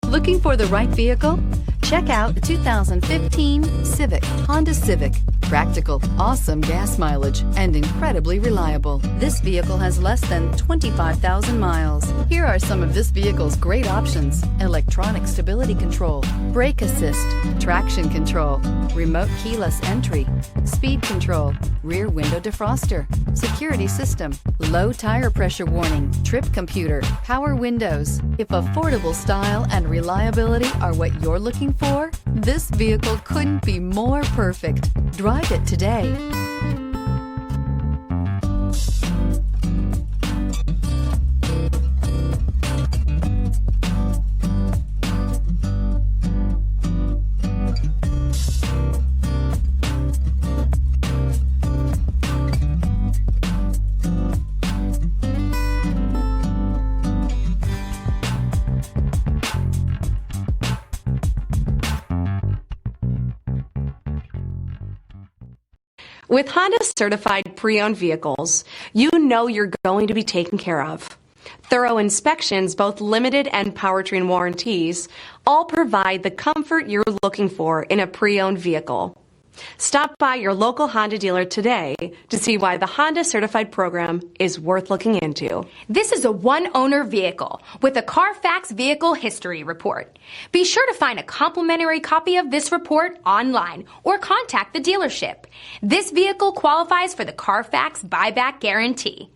Looking for the right vehicle? Check out the 2015 Honda Civic. Practical, awesome gas mileage, and incredibly reliable. This vehicle has less than 25,000 miles. Here are some of this vehicle's great options: electronic stability control, brake assist, traction control, remote keyless entry, speed control, rear window defroster, security system, low tire pressure warning, trip computer, power windows. If affordable style and reliability are what you're looking for, this vehicle couldn't be more perfect. Drive it today. With Honda certified pre-owned vehicles, you know you're going to be taken care of. Thorough inspections, both limited and powertrain warranties, all provide the comfort you're looking for in a pre-owned vehicle. Stop by your local Honda dealer today to see why the Honda Certified program is worth looking into. This is a one-owner vehicle with a Carfax Vehicle History Report. Be sure to find a complimentary copy of this report online or contact the dealership. This vehicle qualifies for the Carfax Buyback Guarantee.